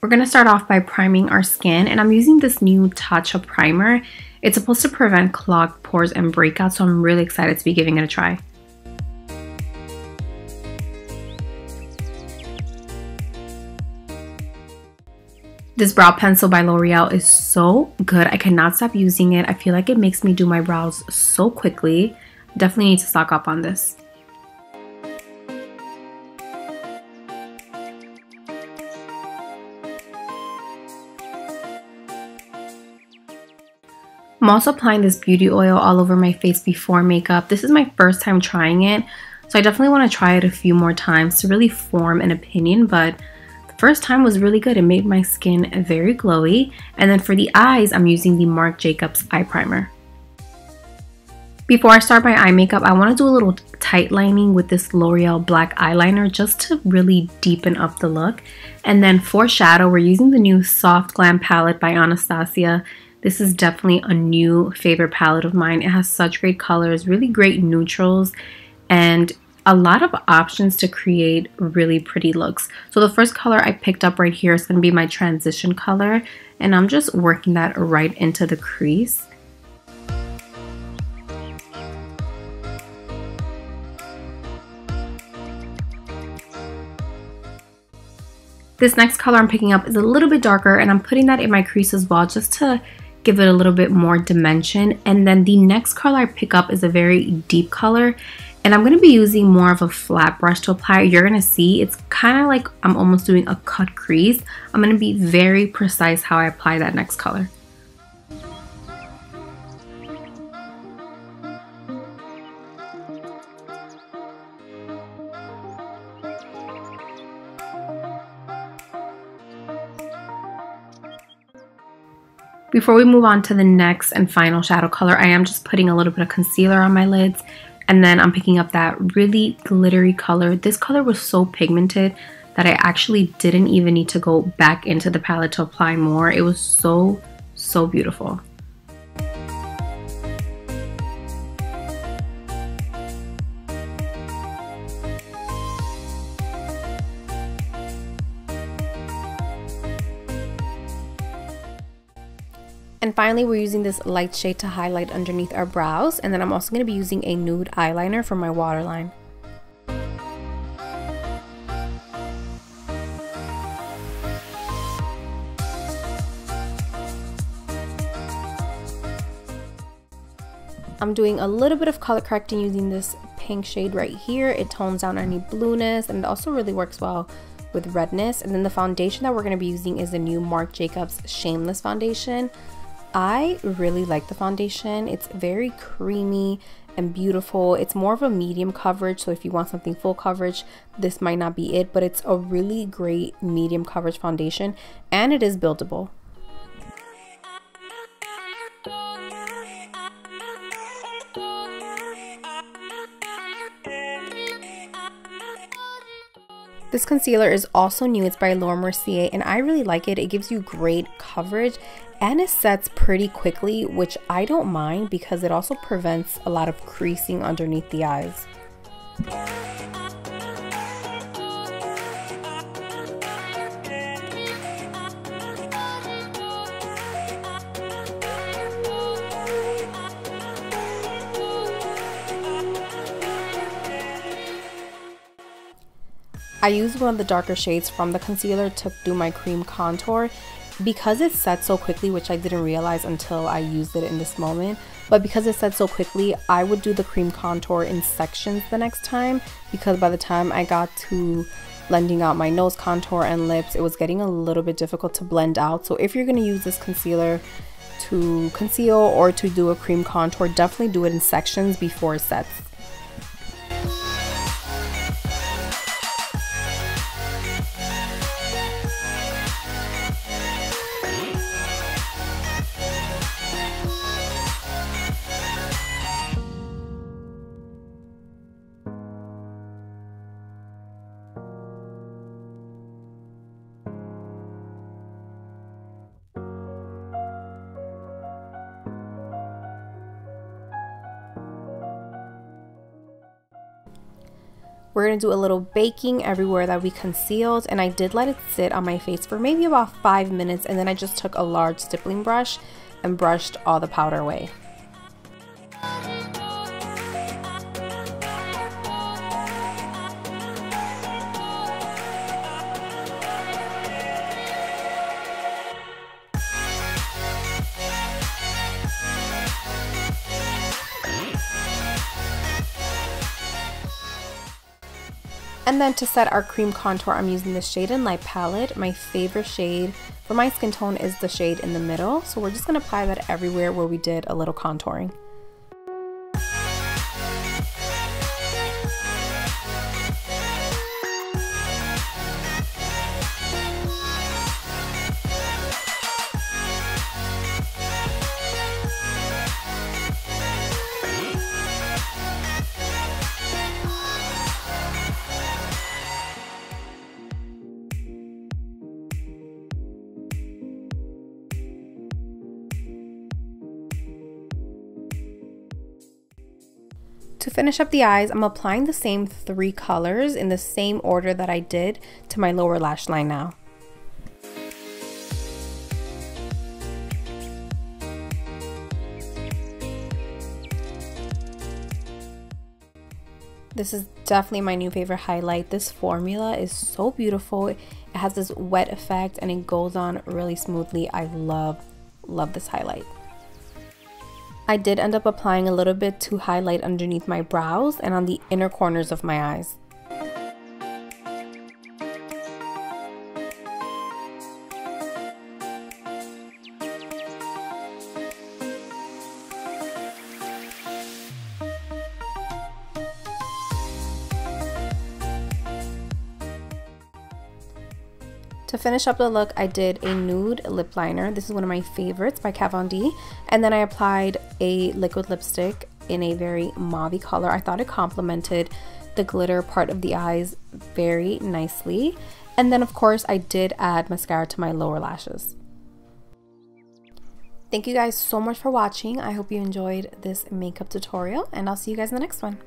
We're going to start off by priming our skin, and I'm using this new Tatcha primer. It's supposed to prevent clogged pores and breakouts, so I'm really excited to be giving it a try. This brow pencil by L'Oreal is so good. I cannot stop using it. I feel like it makes me do my brows so quickly. Definitely need to stock up on this. I'm also applying this beauty oil all over my face before makeup. This is my first time trying it, so I definitely want to try it a few more times to really form an opinion, but first time was really good. It made my skin very glowy. And then for the eyes, I'm using the Marc Jacobs eye primer. Before I start my eye makeup, I want to do a little tight lining with this L'Oreal black eyeliner just to really deepen up the look. And then for shadow, we're using the new Soft Glam Palette by Anastasia. This is definitely a new favorite palette of mine. It has such great colors, really great neutrals, and a lot of options to create really pretty looks. So the first color I picked up right here is going to be my transition color, and I'm just working that right into the crease. This next color I'm picking up is a little bit darker, and I'm putting that in my crease as well just to give it a little bit more dimension. And then the next color I pick up is a very deep color, and I'm going to be using more of a flat brush to apply. You're going to see it's kind of like I'm almost doing a cut crease. I'm going to be very precise how I apply that next color. Before we move on to the next and final shadow color, I am just putting a little bit of concealer on my lids. And then I'm picking up that really glittery color. This color was so pigmented that I actually didn't even need to go back into the palette to apply more. It was so beautiful. And finally, we're using this light shade to highlight underneath our brows. And then I'm also going to be using a nude eyeliner for my waterline. I'm doing a little bit of color correcting using this pink shade right here. It tones down any blueness, and it also really works well with redness. And then the foundation that we're going to be using is the new Marc Jacobs Shameless Foundation. I really like the foundation. It's very creamy and beautiful. It's more of a medium coverage, so if you want something full coverage, this might not be it, but it's a really great medium coverage foundation, and it is buildable. This concealer is also new. It's by Laura Mercier, and I really like it. It gives you great coverage, and it sets pretty quickly, which I don't mind because it also prevents a lot of creasing underneath the eyes. I used one of the darker shades from the concealer to do my cream contour because it sets so quickly, which I didn't realize until I used it in this moment. But because it sets so quickly, I would do the cream contour in sections the next time, because by the time I got to blending out my nose contour and lips, it was getting a little bit difficult to blend out. So if you're going to use this concealer to conceal or to do a cream contour, definitely do it in sections before it sets. We're going to do a little baking everywhere that we concealed, and I did let it sit on my face for maybe about 5 minutes, and then I just took a large stippling brush and brushed all the powder away. And then to set our cream contour, I'm using the Shade and Light palette. My favorite shade for my skin tone is the shade in the middle. So we're just going to apply that everywhere where we did a little contouring. To finish up the eyes, I'm applying the same 3 colors in the same order that I did to my lower lash line now. This is definitely my new favorite highlight. This formula is so beautiful. It has this wet effect and it goes on really smoothly. I love this highlight. I did end up applying a little bit to highlight underneath my brows and on the inner corners of my eyes. To finish up the look, I did a nude lip liner. This is one of my favorites by Kat Von D. And then I applied a liquid lipstick in a very mauve color. I thought it complemented the glitter part of the eyes very nicely. And then of course I did add mascara to my lower lashes. Thank you guys so much for watching. I hope you enjoyed this makeup tutorial, and I'll see you guys in the next one.